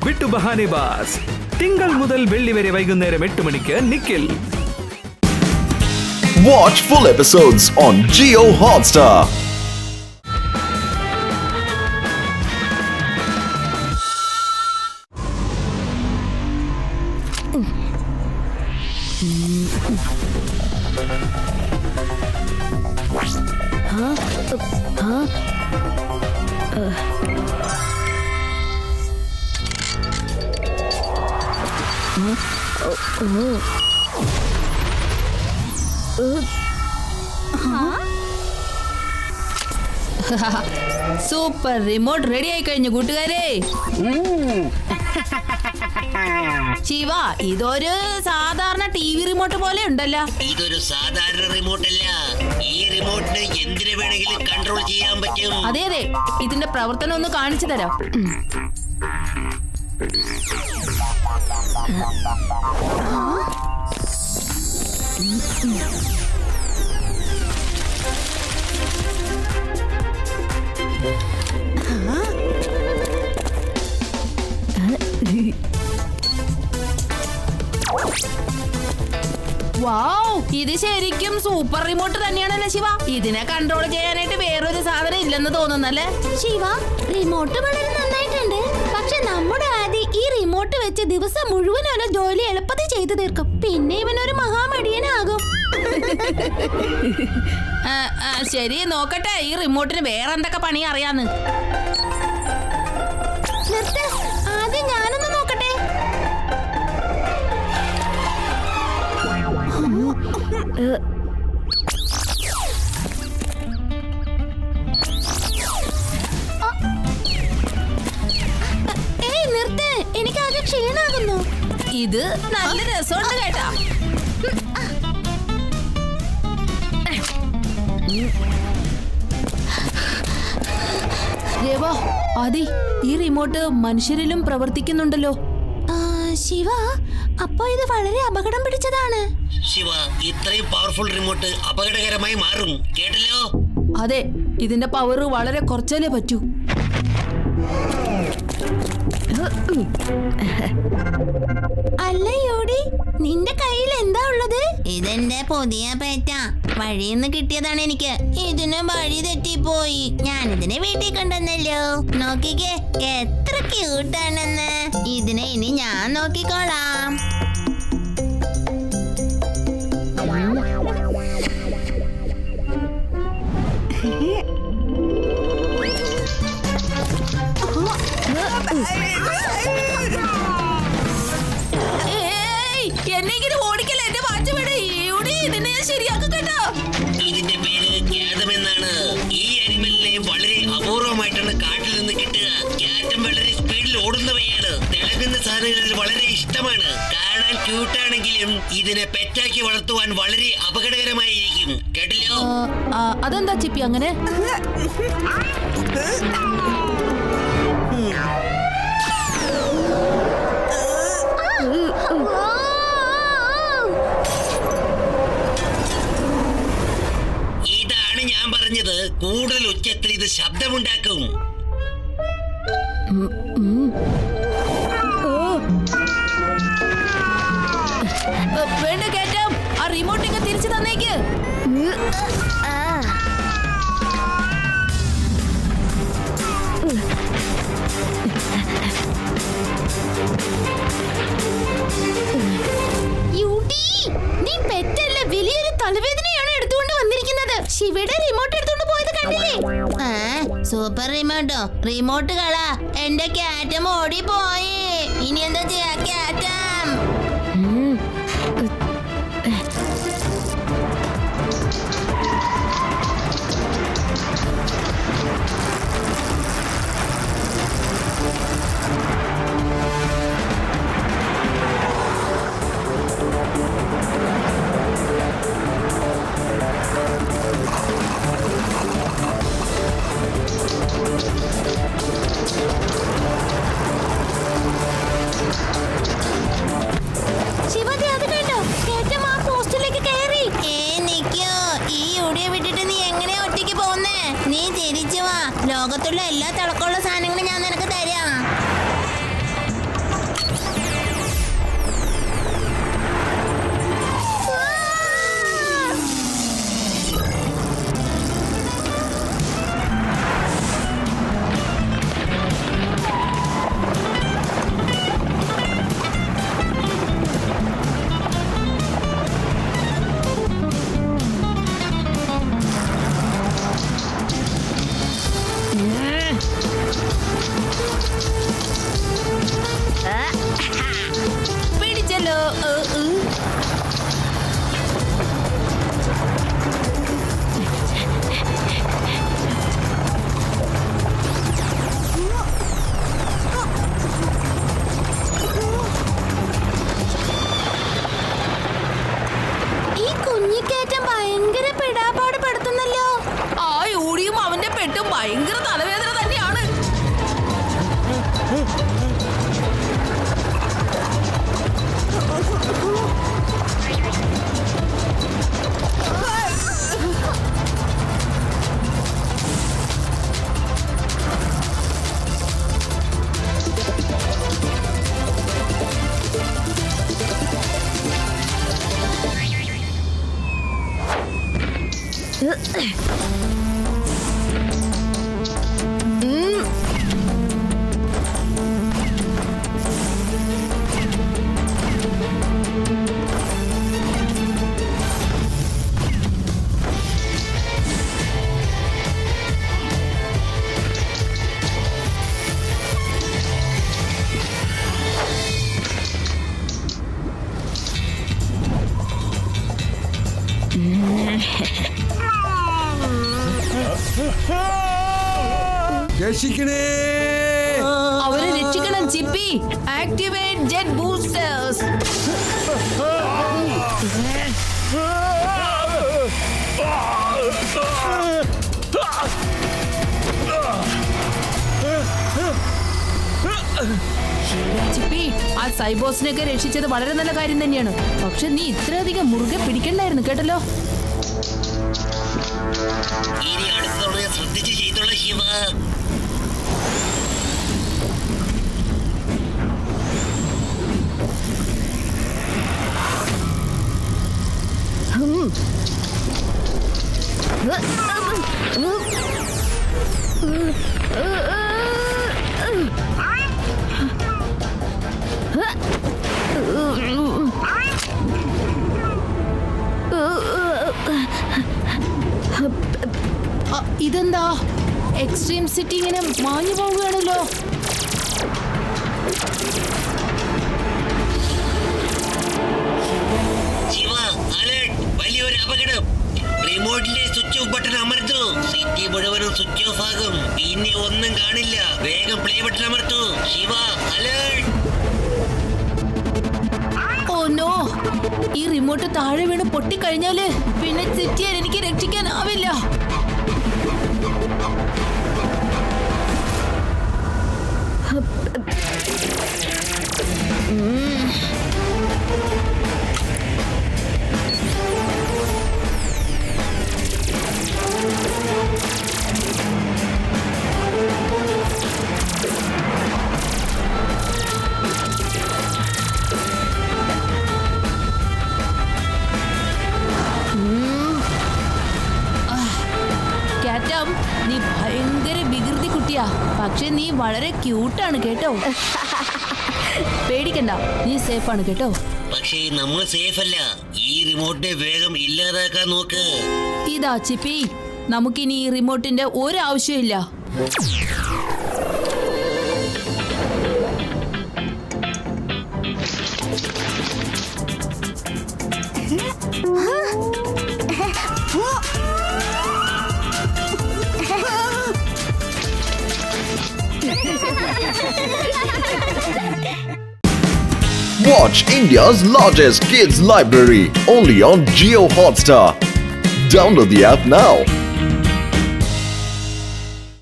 വിട്ടു ബഹാനെ ബാസ്. തിങ്കൾ മുതൽ വെള്ളി വരെ വൈകുന്നേരം 8 മണിക്ക് Nikhil. Watch full episodes on Jio Hotstar. Super remote ready ആയി കഴിഞ്ഞു കൂട്ടുകാരെ. ശിവ, ഇതൊരു സാധാരണ TV റിമോട്ട് പോലെ ഉണ്ടല്ലോ. ഇതൊരു സാധാരണ റിമോട്ട് അല്ല. ഈ റിമോട്ടിന് എന്തിനു വേണമെങ്കിലും കൺട്രോൾ ചെയ്യാൻ പറ്റും. അതെ അതെ, ഇതിന്റെ പ്രവർത്തനം ഒന്ന് കാണിച്ചു തരാം. വാവ്, ഇത് ശരിക്കും സൂപ്പർ റിമോട്ട് തന്നെയാണല്ലേ ശിവ. ഇതിനെ കൺട്രോൾ ചെയ്യാനായിട്ട് വേറൊരു സാധനം ഇല്ലെന്ന് തോന്നുന്നല്ലേ ശിവ? റിമോട്ട് വളരെ നന്നായിട്ടുണ്ട്. പക്ഷെ നമ്മുടെ ആദി ഈ റിമോട്ട് വെച്ച് ദിവസം മുഴുവൻ ഓരോ ജോലി എളുപ്പത്തിൽ ചെയ്തു തീർക്കും. പിന്നെ ഇവനൊരു മഹാമടിയനാകും. ശരി, നോക്കട്ടെ ഈ റിമോട്ടിന് വേറെ എന്തൊക്കെ പണി അറിയാന്ന്. നിർത്ത്, ആദ്യം ഞാനൊന്ന് നോക്കട്ടെ. ഏയ് നിർത്ത്, എനിക്കാകെ ക്ഷീണാകുന്നു. ഇത് നല്ല രസമുണ്ട് കേട്ടാ. രേവ, ആദി, ഈ റിമോട്ട് മനുഷ്യരിലും പ്രവർത്തിക്കുന്നുണ്ടല്ലോ. ശിവ, അപ്പൊ ഇത് വളരെ അപകടം പിടിച്ചതാണ്. ശിവ, ഇത്രയും പവർഫുൾ റിമോട്ട് അപകടകരമായി മാറും, കേട്ടല്ലോ? അതെ, ഇതിന്റെ പവർ വളരെ കുറച്ചല്ലേ പറ്റൂ. അല്ല യോടി, നിന്റെ കയ്യിൽ എന്താ ഉള്ളത്? ഇതെന്റെ പുതിയ പേറ്റ. വഴിന്ന് കിട്ടിയതാണ് എനിക്ക്. ഇതിന് വഴി തെറ്റിപ്പോയി. ഞാനിതിനെ വീട്ടിൽ കൊണ്ടുവന്നല്ലോ. നോക്കിക്കേ, എത്ര ക്യൂട്ടാണെന്ന്. ഇതിനെ ഇനി ഞാൻ നോക്കിക്കോളാം. എന്നെങ്കിലും ഓടിക്കല്ലേ, എന്റെ വാച്ച് വിട്. ഇതിനെ ഞാൻ ശരിയാക്കും കേട്ടോ. ഇതിന്റെ പേര് ക്യാതമെന്നാണ്. ഈ അനിമലിനെ വളരെ അപൂർവമായിട്ടാണ് കാട്ടിൽ നിന്ന് കിട്ടുക. ക്യാറ്റം വളരെ സ്പീഡിൽ ഓടുന്നവയാണ്. തിളങ്ങുന്ന സാധനങ്ങളിൽ വളരെ ഇഷ്ടമാണ്. കാണാൻ ക്യൂട്ടാണെങ്കിലും ഇതിനെ പെറ്റാക്കി വളർത്തുവാൻ വളരെ അപകടകരമായിരിക്കും, കേട്ടില്ലോ? അതെന്താ ചിപ്പി അങ്ങനെ? ഇതാണ് ഞാൻ പറഞ്ഞത്. കൂടുതൽ ഉച്ചത്തിൽ ഇത് ശബ്ദമുണ്ടാക്കും. വേണ്ട കേറ്റം, ആ റിമോട്ട് ഇങ്ങ് തിരിച്ചു തന്നേക്ക്. നീ പെറ്റല്ല, വലിയൊരു തലവേദനയാണ് എടുത്തുകൊണ്ട് വന്നിരിക്കുന്നത്. ശിവയുടെ റിമോട്ട് എടുത്തുകൊണ്ട് പോയത് കണ്ടില്ലേ? സൂപ്പർ റിമോട്ടോ? റിമോട്ട് കളാ. എന്റെ ക്യാറ്റം ഓടിപ്പോയി. ഇനി എന്താ ചെയ്യാ ക്യാറ്റം? രക്ഷിക്കണേ. അവരെ രക്ഷിക്കണം Chippi. Activate jet boosters. Chippi, ആ സൈബോസിനെയൊക്കെ രക്ഷിച്ചത് വളരെ നല്ല കാര്യം തന്നെയാണ്. പക്ഷെ നീ ഇത്രയധികം മുറുകെ പിടിക്കണ്ടായിരുന്നു കേട്ടല്ലോ. ഇനി അടുത്തുള്ള ശ്രദ്ധിച്ച് ചെയ്തോളൂ ശിവ. ഇതെന്താ എക്സ്ട്രീം സിറ്റി ഇങ്ങനെ മാഞ്ഞു പോവുകയാണല്ലോ. ശിവ, അലേർട്ട്! വലിയൊരു അപകടം. റിമോട്ടിലെ സ്വിച്ച് ഓഫ് ബട്ടൺ അമർത്തു. സിറ്റി മുഴുവനും സ്വിച്ച് ഓഫ് ആകും. പിന്നെ ഒന്നും കാണില്ല. വേഗം പ്ലേ ബട്ടൺ അമർത്തു. ശിവ, അലേർട്ട്! ഓ നോ, ഈ റിമോട്ട് താഴെ വീണ് പൊട്ടിക്കഴിഞ്ഞാല് പിന്നെ സിറ്റിയെ എനിക്ക് രക്ഷിക്കാനാവില്ല. കാറ്റം, നീ ഭയങ്കര വികൃതി കുട്ടിയാ. പക്ഷെ നീ വളരെ ക്യൂട്ടാണ് കേട്ടോ. പേടിക്കണ്ട, നീ സേഫാണ് കേട്ടോ. പക്ഷേ നമ്മൾ സേഫ് അല്ല. ഈ റിമോട്ടിനെ വേഗം ഇല്ലാതാക്കാൻ നോക്ക്. ഇതാ ചിപ്പി, നമുക്കിനി ഈ റിമോട്ടിന്റെ ഒരാവശ്യമില്ല. Watch India's largest kids library only on Jio Hotstar. Download the app now.